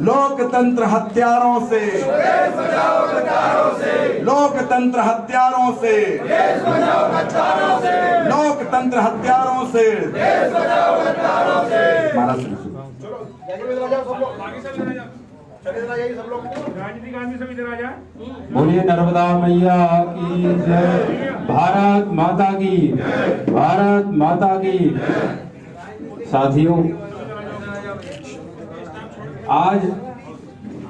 लोकतंत्र हत्यारों से, लोकतंत्र हत्यारों से, लोकतंत्र हत्यारों से। बोलिए नर्मदा मैया की जय, भारत माता की, भारत माता की। साथियों, आज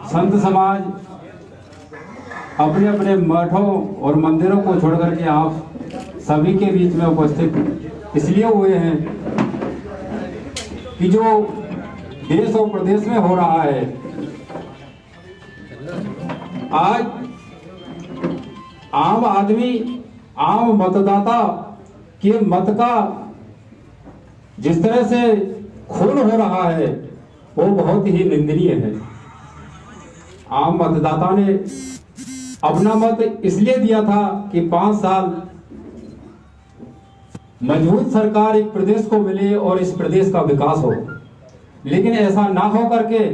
संत समाज अपने अपने मठों और मंदिरों को छोड़कर के आप सभी के बीच में उपस्थित इसलिए हुए हैं कि जो देश और प्रदेश में हो रहा है, आज आम आदमी, आम मतदाता के मत का जिस तरह से खून हो रहा है वो बहुत ही निंदनीय है। आम मतदाता ने अपना मत इसलिए दिया था कि 5 साल मजबूत सरकार एक प्रदेश को मिले और इस प्रदेश का विकास हो, लेकिन ऐसा ना हो करके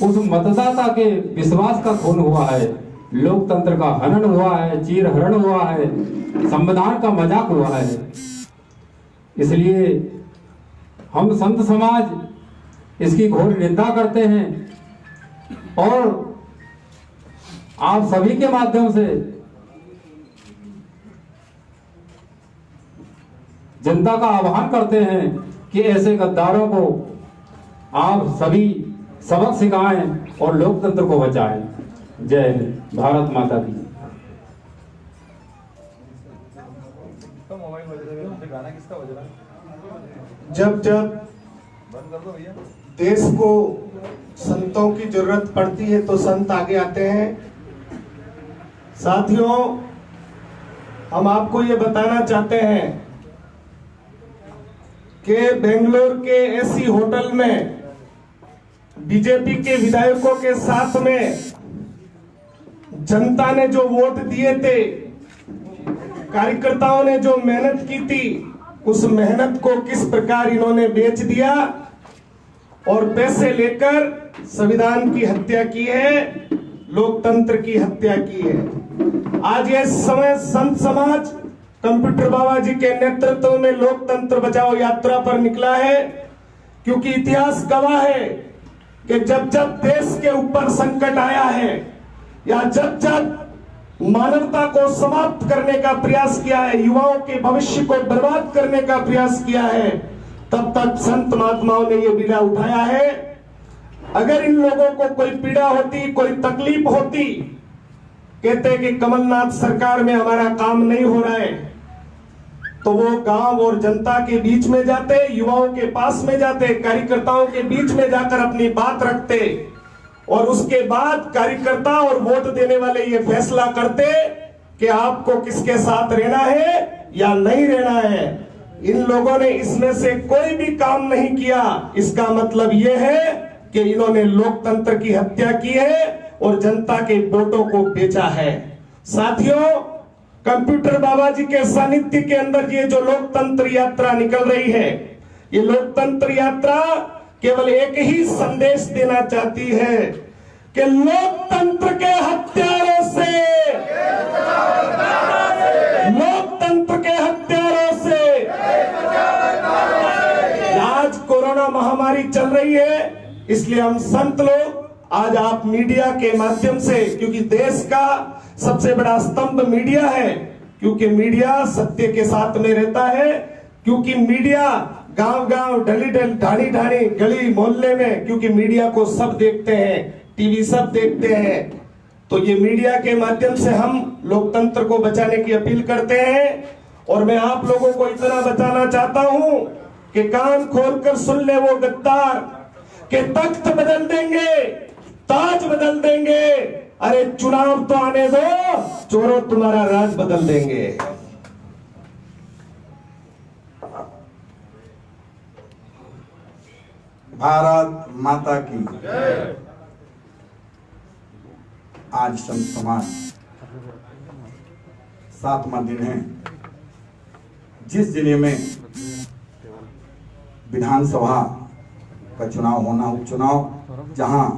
उस मतदाता के विश्वास का खून हुआ है, लोकतंत्र का हनन हुआ है, चीर हरण हुआ है, संविधान का मजाक हुआ है। इसलिए हम संत समाज इसकी घोर निंदा करते हैं और आप सभी के माध्यम से जनता का आह्वान करते हैं कि ऐसे गद्दारों को आप सभी सबक सिखाएं और लोकतंत्र को बचाएं। जय हिंद, भारत माता की। जब जब देश को संतों की जरूरत पड़ती है तो संत आगे आते हैं। साथियों, हम आपको ये बताना चाहते हैं कि बेंगलोर के एसी होटल में बीजेपी के विधायकों के साथ में जनता ने जो वोट दिए थे, कार्यकर्ताओं ने जो मेहनत की थी, उस मेहनत को किस प्रकार इन्होंने बेच दिया और पैसे लेकर संविधान की हत्या की है, लोकतंत्र की हत्या की है। आज ये समय संत समाज कंप्यूटर बाबा जी के नेतृत्व में लोकतंत्र बचाओ यात्रा पर निकला है, क्योंकि इतिहास गवाह है कि जब जब देश के ऊपर संकट आया है या जब जब मानवता को समाप्त करने का प्रयास किया है, युवाओं के भविष्य को बर्बाद करने का प्रयास किया है, तब तक संत महात्माओं ने यह बीड़ा उठाया है। अगर इन लोगों को कोई पीड़ा होती, कोई तकलीफ होती, कहते कि कमलनाथ सरकार में हमारा काम नहीं हो रहा है, तो वो गांव और जनता के बीच में जाते, युवाओं के पास में जाते, कार्यकर्ताओं के बीच में जाकर अपनी बात रखते और उसके बाद कार्यकर्ता और वोट देने वाले ये फैसला करते कि आपको किसके साथ रहना है या नहीं रहना है। इन लोगों ने इसमें से कोई भी काम नहीं किया। इसका मतलब यह है कि इन्होंने लोकतंत्र की हत्या की है और जनता के वोटों को बेचा है। साथियों, कंप्यूटर बाबा जी के सानिध्य के अंदर ये जो लोकतंत्र यात्रा निकल रही है, ये लोकतंत्र यात्रा केवल एक ही संदेश देना चाहती है कि लोकतंत्र के हत्यारों से, लोकतंत्र के हत्यारों से। आज कोरोना महामारी चल रही है, इसलिए हम संत लोग आज आप मीडिया के माध्यम से, क्योंकि देश का सबसे बड़ा स्तंभ मीडिया है, क्योंकि मीडिया सत्य के साथ में रहता है, क्योंकि मीडिया गांव गांव, ढली ढाणी ढाणी, गली मोहल्ले में, क्योंकि मीडिया को सब देखते हैं, टीवी सब देखते हैं। तो ये मीडिया के माध्यम से हम लोकतंत्र को बचाने की अपील करते हैं। और मैं आप लोगों को इतना बताना चाहता हूं कि कान खोलकर सुन ले वो गद्दार के तख्त बदल देंगे, ताज बदल देंगे। अरे चुनाव तो आने दो, चोरों तुम्हारा राज बदल देंगे। भारत माता की। आज संत समाज 7वां दिन है, जिस जिले में विधानसभा का चुनाव होना, उपचुनाव, जहां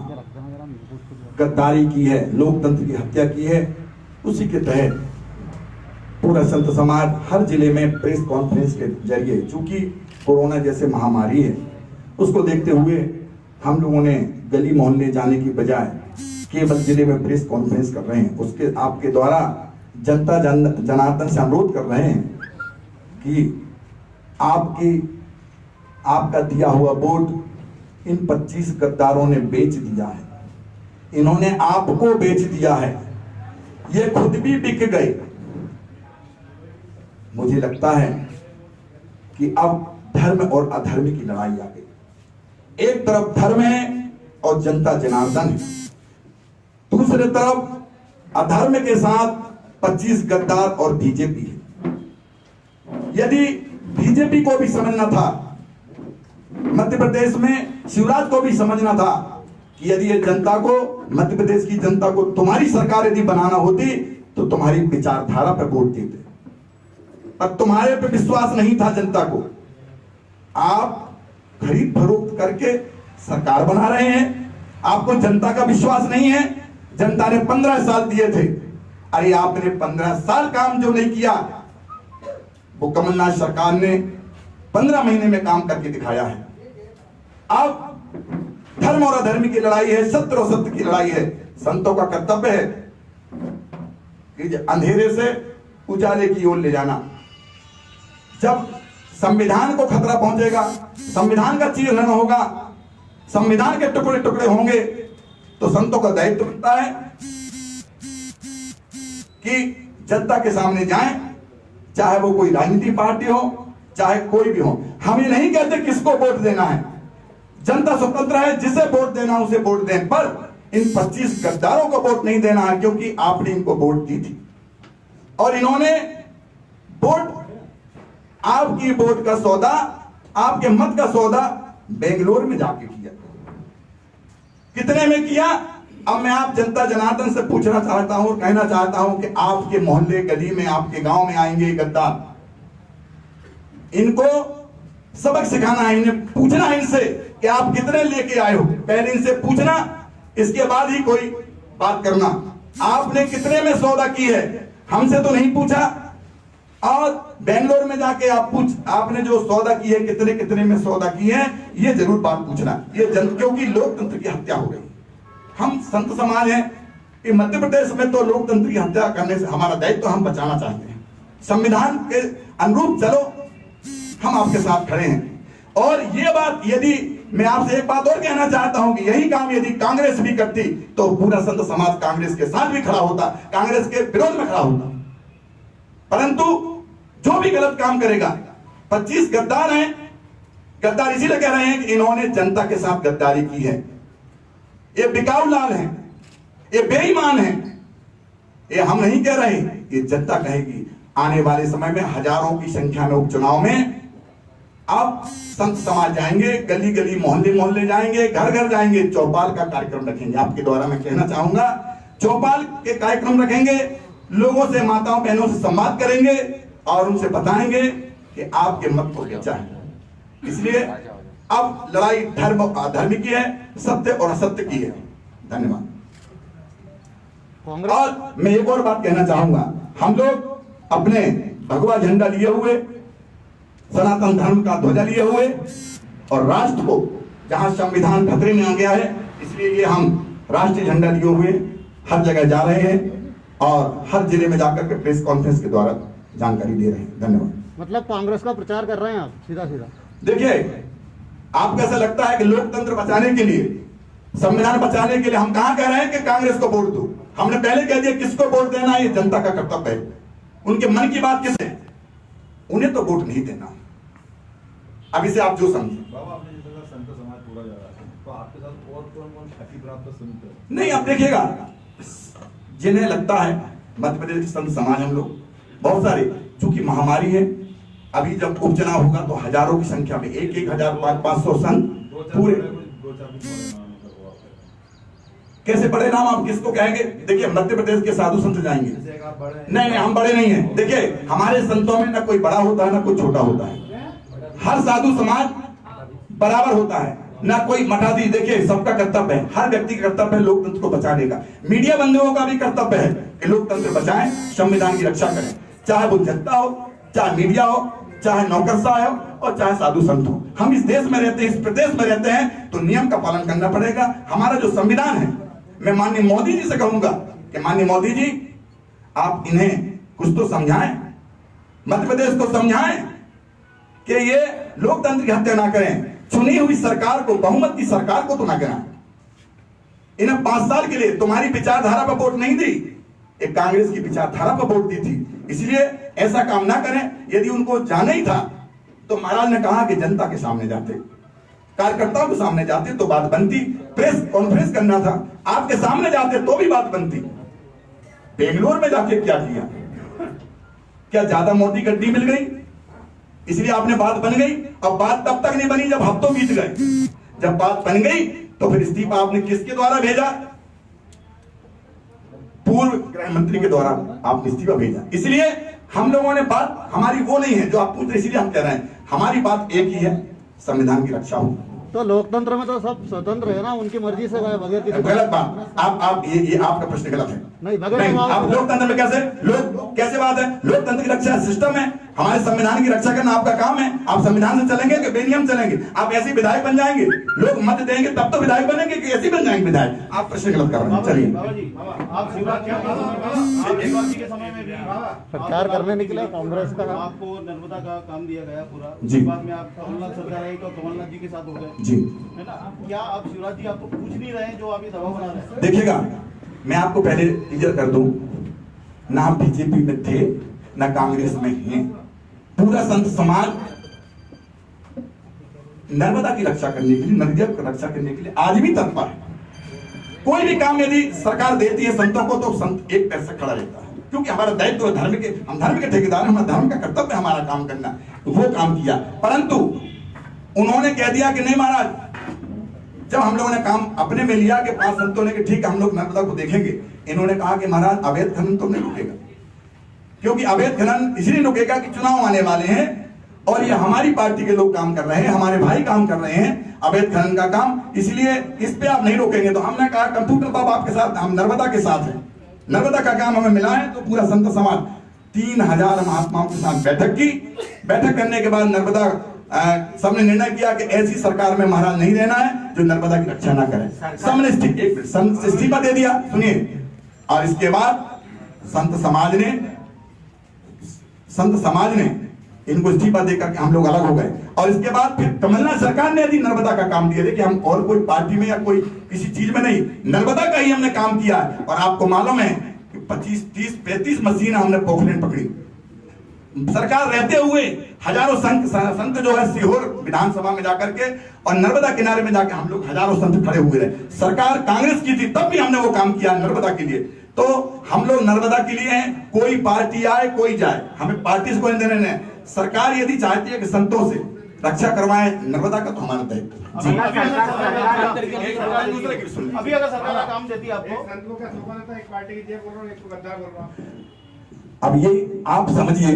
गद्दारी की है, लोकतंत्र की हत्या की है, उसी के तहत पूरा संत समाज हर जिले में प्रेस कॉन्फ्रेंस के जरिए, चूंकि कोरोना जैसे महामारी है उसको देखते हुए हम लोगों ने गली मोहल्ले जाने की बजाय केवल जिले में प्रेस कॉन्फ्रेंस कर रहे हैं। उसके आपके द्वारा जनता जनार्दन से अनुरोध कर रहे हैं कि आपका दिया हुआ वोट इन 25 गद्दारों ने बेच दिया है, इन्होंने आपको बेच दिया है, ये खुद भी बिक गए। मुझे लगता है कि अब धर्म और अधर्म की लड़ाई आ गई। एक तरफ धर्म है और जनता जनार्दन है, दूसरे तरफ अधर्म के साथ 25 गद्दार और बीजेपी है। यदि बीजेपी को भी समझना था, मध्य प्रदेश में शिवराज को भी समझना था कि यदि ये जनता को, मध्य प्रदेश की जनता को तुम्हारी सरकार यदि बनाना होती तो तुम्हारी विचारधारा पर वोट देते, पर तुम्हारे पे विश्वास नहीं था जनता को। आप खरीद फरोख्त करके सरकार बना रहे हैं, आपको जनता का विश्वास नहीं है। जनता ने 15 साल दिए थे, अरे आपने 15 साल काम जो नहीं किया वो कमलनाथ सरकार ने 15 महीने में काम करके दिखाया है। अब धर्म और अधर्म की लड़ाई है, सत्य और सत्य की लड़ाई है। संतों का कर्तव्य है कि अंधेरे से उजाले की ओर ले जाना। जब संविधान को खतरा पहुंचेगा, संविधान का चीरहरण होगा, संविधान के टुकड़े टुकड़े होंगे, तो संतों का दायित्व बनता है कि जनता के सामने जाएं, चाहे वो कोई राजनीतिक पार्टी हो, चाहे कोई भी हो। हम ये नहीं कहते किसको वोट देना है, जनता स्वतंत्र है, जिसे वोट देना उसे वोट दें, पर इन 25 गद्दारों को वोट नहीं देना है, क्योंकि आपने इनको वोट दी थी और इन्होंने वोट, आपकी वोट का सौदा, आपके मत का सौदा बेंगलोर में जाके किया। कितने में किया? अब मैं आप जनता जनार्दन से पूछना चाहता हूं, कहना चाहता हूं कि आपके मोहल्ले गली में, आपके गांव में आएंगे गद्दार, इनको सबक सिखाना है, इन्हें पूछना है इनसे कि आप कितने लेके आए हो। पहले इनसे पूछना, इसके बाद ही कोई बात करना। आपने कितने में सौदा की है, हमसे तो नहीं पूछा। और बेंगलोर में जाके आप आपने जो सौदा की है, कितने कितने में सौदा की है, ये जरूर बात पूछना। ये क्योंकि लोकतंत्र की हत्या हो गई। हम संत समाज हैं कि मध्य प्रदेश में तो लोकतंत्र की हत्या करने से हमारा दायित्व तो हम बचाना चाहते हैं। संविधान के अनुरूप चलो, हम आपके साथ खड़े हैं। और ये बात, यदि मैं आपसे एक बात और कहना चाहता हूं कि यही काम यदि कांग्रेस भी करती तो पूरा संत समाज कांग्रेस के साथ भी खड़ा होता, कांग्रेस के विरोध में खड़ा होता। परंतु जो भी गलत काम करेगा, 25 गद्दार हैं, गद्दार इसीलिए कह रहे हैं कि इन्होंने जनता के साथ गद्दारी की है। ये बिकाऊ लाल हैं, ये बेईमान हैं। ये हम नहीं कह रहे, ये जनता कहेगी। आने वाले समय में हजारों की संख्या में उपचुनाव में अब संत समाज जाएंगे, गली गली मोहल्ले मोहल्ले जाएंगे, घर घर जाएंगे, चौपाल का कार्यक्रम रखेंगे। आपके द्वारा मैं कहना चाहूंगा, चौपाल के कार्यक्रम रखेंगे, लोगों से, माताओं बहनों से संवाद करेंगे और उनसे बताएंगे कि आपके मत को बेचा है। इसलिए अब लड़ाई धर्म और अधर्म की है, सत्य और असत्य की है। धन्यवाद। और मैं एक और बात कहना चाहूंगा, हम लोग अपने भगवा झंडा लिए हुए, सनातन धर्म का ध्वजा लिए हुए और राष्ट्र को, जहां संविधान खतरे में आ गया है, इसलिए ये हम राष्ट्रीय झंडा लिए हुए हर जगह जा रहे हैं और हर जिले में जाकर के प्रेस कॉन्फ्रेंस के द्वारा जानकारी दे रहे हैं। धन्यवाद। मतलब कांग्रेस का प्रचार कर रहे हैं आप सीधा सीधा? देखिए, आपको ऐसा लगता है कि लोकतंत्र बचाने के लिए, संविधान बचाने के लिए हम कहां कह रहे हैं कि कांग्रेस को वोट दो। हमने पहले कह दिया किसको वोट देना है, ये जनता का कर्तव्य है। उनके मन की बात किस है, उन्हें तो वोट नहीं देना। अब इसे आप जो समझे। बाबा, आपने जिस तरह संत समाज पूरा जा रहा है, तो आपके साथ और कौन ख्याति प्राप्त संत है? नहीं, आप देखिएगा, जिन्हें लगता है मध्य प्रदेश के संत समाज, हम लोग बहुत सारे, चूंकि महामारी है, अभी जब उपचुनाव होगा तो हजारों की संख्या में 1,000-1,500 संत पूरे। कैसे बड़े नाम आप किसको कहेंगे? देखिए, मध्य प्रदेश के साधु संत जाएंगे। नहीं, हम बड़े नहीं हैं। देखिए, हमारे संतों में ना कोई बड़ा होता है ना कोई छोटा होता है। हर साधु समाज बराबर होता है। ना कोई मठाधी। देखिए, सबका कर्तव्य है, हर व्यक्ति का कर्तव्य है लोकतंत्र को बचाने का। मीडिया बंधुओं का भी कर्तव्य है कि लोकतंत्र बचाएं, संविधान की रक्षा करें, चाहे वो जनता हो, चाहे मीडिया हो, चाहे नौकरशाह हो और चाहे साधु संत हो। हम इस देश में रहते हैं, इस प्रदेश में रहते हैं, तो नियम का पालन करना पड़ेगा। हमारा जो संविधान है, मैं माननीय मोदी जी से कहूंगा कि माननीय मोदी जी, आप इन्हें कुछ तो समझाएं, मध्य प्रदेश को समझाएं कि ये लोकतंत्र की हत्या ना करें। चुनी हुई सरकार को, बहुमत की सरकार को तो ना गिराएं। इन्हें 5 साल के लिए तुम्हारी विचारधारा पर वोट नहीं दी, एक कांग्रेस की विचारधारा पर वोट दी थी, इसलिए ऐसा काम ना करें। यदि उनको जाना ही था तो महाराज ने कहा कि जनता के सामने जाते, कार्यकर्ताओं के सामने जाते तो बात बनती। प्रेस कॉन्फ्रेंस करना था, आपके सामने जाते तो भी बात बनती। बेंगलोर में जाके क्या किया? क्या ज्यादा मोटी गड्डी मिल गई इसलिए आपने बात बन गई? अब बात तब तक नहीं बनी जब हफ्तों बीत गए। जब बात बन गई तो फिर इस्तीफा आपने किसके द्वारा भेजा? पूर्व गृह मंत्री के द्वारा आपने इस्तीफा भेजा। इसलिए हम लोगों ने बात, हमारी वो नहीं है जो आप पूछ रहे, इसलिए हम कह रहे हैं हमारी बात एक ही है, संविधान की रक्षा हो। तो लोकतंत्र में तो सब स्वतंत्र है ना, उनकी मर्जी से गए बगैर किसी। गलत बात, आप ये आपका प्रश्न गलत है। नहीं, बगैर आप लोकतंत्र में कैसे बात है? लोकतंत्र की रक्षा सिस्टम है, हमारे संविधान की रक्षा करना आपका काम है। आप संविधान से चलेंगे कि बेनियम चलेंगे? आप ऐसे विधायक बन जाएंगे, लोग मत देंगे तब तो विधायक बनेंगे कि ऐसे बन जाएंगे विधायक? आप प्रश्न गलत कर रहे हैं। चलिए, आप शिवराज के समय में भी प्रचार करने निकले कांग्रेस का। आपको नर्मदा का काम दिया गया पूरा, जी। बाद में आप कमलनाथ सरकार आई तो कमलनाथ जी के साथ हो गए, जी, है ना? क्या आप शिवराज जी आपको पूछ नहीं रहे जो आप ये दबाव बना रहे हैं? देखिएगा, मैं आपको पहले क्लियर कर दूं, ना हम बीजेपी में थे ना कांग्रेस में हैं। पूरा संत समाज नर्मदा की रक्षा करने के लिए, नदियों की रक्षा करने के लिए आज भी तत्पर है। कोई भी काम यदि सरकार देती है संतों को तो संत एक पैर से खड़ा रहता है, क्योंकि हमारा दायित्व है, हम धर्म के ठेकेदार, हमारा धर्म का कर्तव्य है हमारा काम करना। तो वो काम किया, परंतु उन्होंने कह दिया कि नहीं महाराज, जब हम लोगों ने काम अपने में लिया कि 5 संतों ने कि ठीक है हम लोग नर्मदा को देखेंगे, इन्होंने कहा कि महाराज अवैध खनन तो नहीं रुकेगा, क्योंकि अवैध खनन इसलिए रुकेगा कि चुनाव आने वाले हैं और ये हमारी पार्टी के लोग काम कर रहे हैं, हमारे भाई काम कर रहे हैं अवैध खनन का काम, इसलिए इस पे आप नहीं रोकेंगे। तो हमने कहा कंप्यूटर बाबा आपके साथ, हम नर्मदा के साथ हैं, नर्मदा का काम हमें मिला है। तो पूरा संत समाज 3000 महात्माओं के साथ बैठक की। बैठक करने के बाद नर्मदा सबने निर्णय किया कि ऐसी सरकार में महाराज नहीं रहना है जो नर्मदा की रक्षा ना करे। सबने इस्तीफा दे दिया। सुनिए, और इसके बाद संत समाज ने इनको इस्तीफा देकर के हम लोग अलग हो गए। और इसके बाद फिर कमलनाथ सरकार ने यदि नर्मदा का काम दिया, देखिए हम और कोई पार्टी में या कोई किसी चीज में नहीं, नर्मदा का ही हमने काम किया। और आपको मालूम है कि 25, 30, 35 मशीन हमने पोखरण पकड़ी। सरकार रहते हुए हजारों संत जो है सीहोर विधानसभा में जाकर के और नर्मदा किनारे में जाकर हम लोग हजारों संत खड़े हुए रहे। सरकार कांग्रेस की थी तब भी हमने वो काम किया नर्मदा के लिए। तो हम लोग नर्मदा के लिए हैं, कोई पार्टी आए कोई जाए, हमें पार्टी से कोई देने नहीं। सरकार यदि चाहती है कि संतों से रक्षा करवाए नर्मदा का, तो हमारा दायित्व है। अभी अगर सरकार काम देती आपको, अब ये आप समझिए,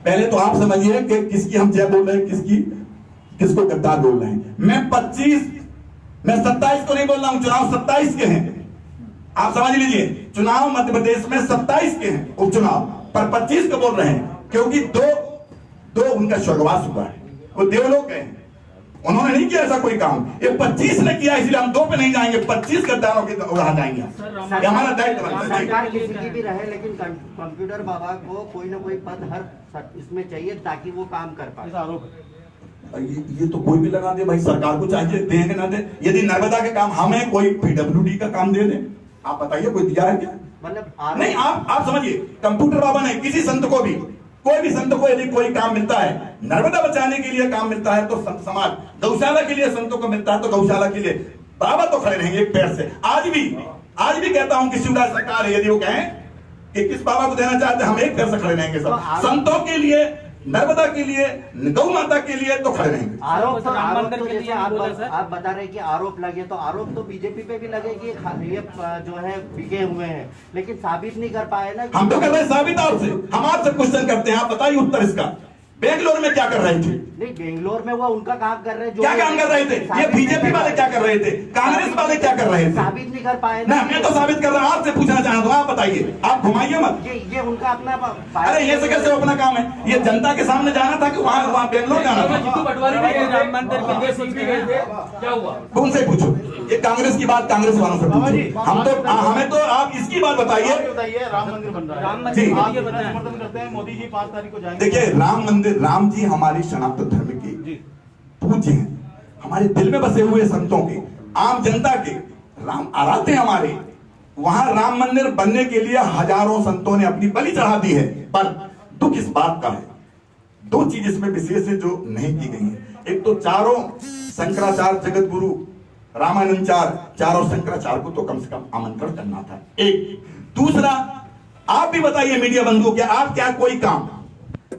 पहले तो आप समझिए कि किसकी हम जय बोल रहे हैं, किसको गद्दार बोल रहे हैं। मैं 27 को नहीं बोल रहा हूं, चुनाव 27 के हैं, आप समझ लीजिए। चुनाव मध्य प्रदेश में 27 के हैं उपचुनाव, पर 25 को बोल रहे हैं, क्योंकि दो उनका स्वर्गवास हुआ है, वो देवलोक गए हैं। उन्होंने नहीं किया ऐसा कोई काम, ये 25 ने किया, इसलिए हम 2 पे नहीं जाएंगे, 25 गद्दारों के उड़ा जाएंगे। ये हमारा दायित्व है। सरकार किसी की भी रहे, लेकिन कंप्यूटर बाबा को कोई ना कोई पद हर इसमें चाहिए ताकि वो काम कर पाए। ये तो कोई भी लगा दे भाई, सरकार को चाहिए देंगे ना दे। यदि नर्मदा के काम हमें कोई PWD का काम दे दे, आप बताइए कोई दिया है क्या? मतलब नहीं, आप समझिए, कंप्यूटर बाबा ने किसी संत को भी, कोई भी संत को यदि कोई काम मिलता है, नर्मदा बचाने के लिए काम मिलता है तो संत समाज, गौशाला के लिए संतों को मिलता है तो गौशाला के लिए बाबा तो खड़े रहेंगे एक पैर से। आज भी कहता हूं कि शिवराज सरकार है, यदि वो कहें कि किस बाबा को देना चाहते हैं, हम एक पैर से खड़े रहेंगे सब, संतों के लिए, नर्मदा के लिए, गौ माता के लिए तो खड़े रहेंगे। आरोप तो जैसे आप बता रहे कि आरोप लगे, तो आरोप तो बीजेपी पे भी लगे कि ये जो है बिके हुए हैं, लेकिन साबित नहीं कर पाए ना। हम तो कर रहे हैं साबित। आपसे हम आपसे क्वेश्चन करते हैं, आप बताइए उत्तर इसका बेंगलोर में क्या कर रहे थे? नहीं, बेंगलोर में वो उनका काम कर रहे हैं। क्या काम कर रहे थे? ये बीजेपी वाले क्या कर रहे थे? कांग्रेस वाले क्या कर रहे थे? साबित नहीं कर पाए ना, मैं तो साबित कर रहा हूं। आपसे पूछना चाहता हूं, आप बताइए, आप घुमाइए मत। ये उनका अपना अरे ये से कैसे अपना काम है? ये जनता के सामने जाना था कि वहां बेंगलोर जाना था? जीतू पटवारी भी गए राम मंदिर के लिए सीख गए थे, क्या हुआ? उनसे पूछो, ये कांग्रेस की बात कांग्रेस वालों से पूछो। हमें तो आप इसकी बात बताइए। राम मंदिर बन रहा है, राम मंदिर जी। के लिए बताएं। समर्थन करते हैं, मोदी जी 5 तारीख को जाएंगे। देखिए, राम मंदिर, राम जी हमारी सनातन धर्म के पूज्य हैं, हमारे दिल में बसे हुए संतों के, आम जनता के राम आराध्य हमारे। वहां राम मंदिर बनने के लिए हजारों संतों ने अपनी बलि चढ़ा दी है। पर दुख इस बात का है, दो चीज इसमें विशेष है जो नहीं की गई है। एक तो चारों शंकराचार्य जगत गुरु रामानंदाचार्य, चारों शंकराचार्य को तो कम से कम आमंत्रण करना था। एक दूसरा, आप भी बताइए मीडिया बंधुओं, क्या आप क्या कोई काम,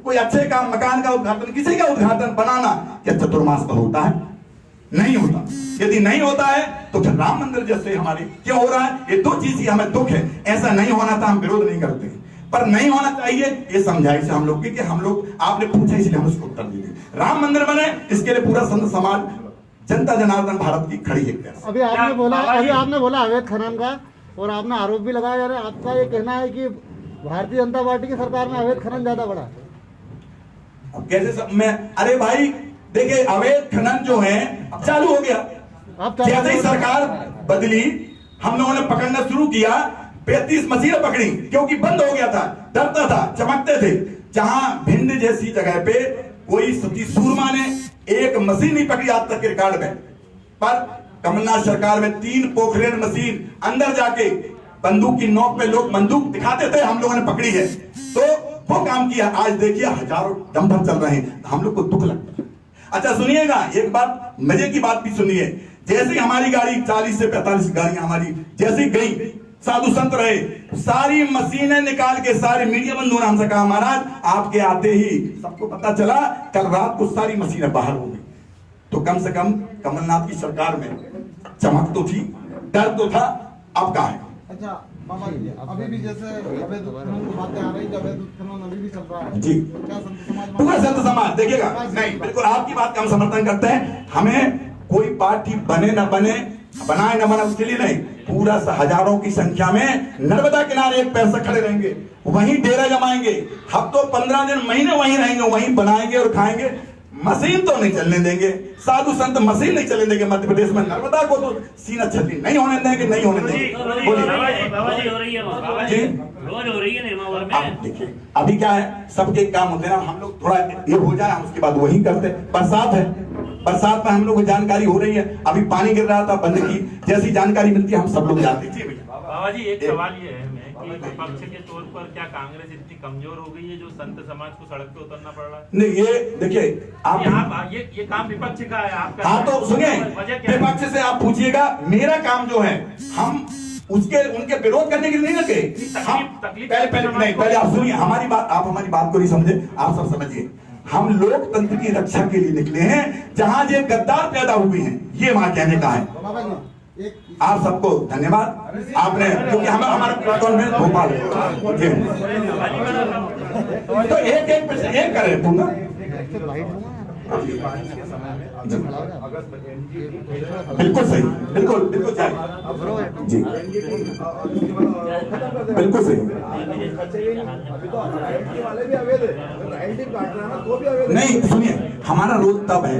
कोई अच्छे काम, मकान का उद्घाटन, किसी का उद्घाटन बनाना क्या चतुर्मास पर होता है? नहीं होता। यदि नहीं होता है तो फिर राम मंदिर जैसे हमारे क्यों हो रहा है? ये दो चीज ही हमें दुख है। ऐसा नहीं होना था, हम विरोध नहीं करते, पर नहीं होना चाहिए ये समझाइश हम लोग की, कि हम लोग, आपने पूछा इसलिए हम उसको उत्तर दीजिए। राम मंदिर बने इसके लिए पूरा संत समाज, जनता जनार्दन भारत की खड़ी है। अभी आपने बोला अवैध खनन का, और आपने आरोप भी लगाया जा रहा है। आपका ये कहना है कि भारतीय जनता पार्टी की सरकार में अवैध खनन ज्यादा बढ़ा। अब कैसे मैं, अरे भाई देखिए, अवैध खनन जो है अब चालू हो गया। जैसे ही सरकार बदली, हम लोगों ने पकड़ना शुरू किया, 35 मशीनें पकड़ी, क्योंकि बंद हो गया था, डरता था, चमकते थे। जहां भिंड जैसी जगह पे कोई सती सूरमा ने एक मशीन नहीं पकड़ी आज तक के रिकॉर्ड में। पर कमलनाथ सरकार में 3 पोखरेन मशीन, अंदर जाके बंदूक की नोक पे लोग बंदूक दिखाते थे, हम लोगों ने पकड़ी है। तो वो काम किया। आज देखिए हजारों दम भर चल रहे हैं, हम लोग को दुख लगता है। अच्छा सुनिएगा, एक बात, मजे की बात भी सुनिए। जैसे ही हमारी गाड़ी 40 से 45 गाड़ियां हमारी जैसे ही गई, साधु संत रहे, सारी मशीनें निकाल के सारे मीडिया बंधुओं ने हमसे कहा, महाराज आपके आते ही सबको पता चला, कल रात को सारी मशीनें बाहर हो गई। तो कम से कम कमलनाथ की सरकार में चमक तो थी, डर तो था। अब कहा है? अच्छा बाबा जी, अभी भी जैसे अवैध उत्खनन की बातें आ रही है, अवैध उत्खनन अभी भी चल रहा है जी। क्या संत समाज, पूरा संत समाज देखिएगा, नहीं बिल्कुल आपकी बात का हम समर्थन करते हैं। हमें कोई पार्टी बने न बने, बनाए न बना, उसके लिए नहीं, पूरा हजारों की संख्या में नर्मदा किनारे एक पैर से खड़े रहेंगे, वहीं डेरा जमाएंगे, हफ्तों 15 दिन महीने वहीं रहेंगे, वहीं बनाएंगे और खाएंगे। मशीन तो नहीं चलने देंगे, साधु संत मशीन नहीं चलने देंगे मध्य प्रदेश में। नर्मदा को तो सीना छलनी नहीं होने देंगे, नहीं होने देंगे। अब देखिए अभी क्या है, सबके काम होते हैं ना, हम लोग थोड़ा ये हो जाए, हम उसके बाद वही करते। बरसात है, बरसात में हम लोग को जानकारी हो रही है, अभी पानी गिर रहा था, बंद की, जैसी जानकारी मिलती है हम सब लोग जाते हैं। बाबा जी एक सवाल ये है हमें कि विपक्ष के तौर पर क्या कांग्रेस इतनी कमजोर हो गई है जो संत समाज को सड़क पे उतरना पड़ रहा है? नहीं, ये देखिए आप, ये काम विपक्ष का है आपका। हाँ तो सुनिए, विपक्ष से आप पूछिएगा, मेरा काम जो है, हम उसके उनके विरोध करने के लिए नहीं लगे। पहले आप सुनिए हमारी बात, आप हमारी बात को नहीं समझे, आप सब समझिए। हम लोकतंत्र की रक्षा के लिए निकले हैं, जहां ये गद्दार पैदा हुए हैं, ये वहां कहने का है। आप सबको धन्यवाद, आपने, क्योंकि हमारा प्लेटफॉर्म में भोपाल जी, तो एक करें पूरा बिल्कुल सही, बिल्कुल जी, बिल्कुल सही। नहीं सुनिए, हमारा रोज तब है,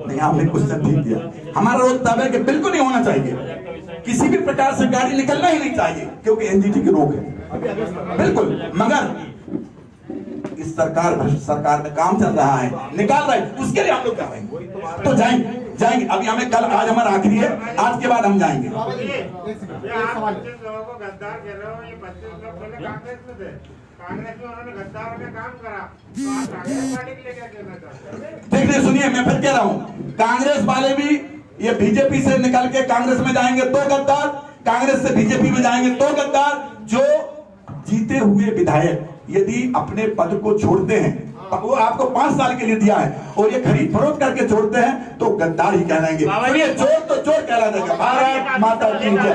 नहीं आपने क्वेश्चन ठीक दिया, हमारा रोज तब है कि बिल्कुल नहीं होना चाहिए, किसी भी प्रकार से गाड़ी निकलना ही नहीं चाहिए, क्योंकि एनजीटी की रोक है बिल्कुल। मगर इस सरकार में काम चल रहा है, निकाल रहे हैं, उसके लिए हम लोग कर रहे हैं, तो जाएंगे। अभी हमें कल, आज हमारा आखिरी है, आज के बाद हम जाएंगे। देखिए सुनिए, मैं फिर कह रहा हूँ, कांग्रेस वाले भी ये बीजेपी से निकल के कांग्रेस में जाएंगे तो गद्दार, कांग्रेस से बीजेपी में जाएंगे तो गद्दार। जो जीते हुए विधायक यदि अपने पद को छोड़ते हैं, वो आपको 5 साल के लिए दिया है, और ये खरीद फरोख्त करके छोड़ते हैं, तो गद्दार ही कहलाएंगे। चोर तो चोर कहला जाएगा। भारत माता की जय।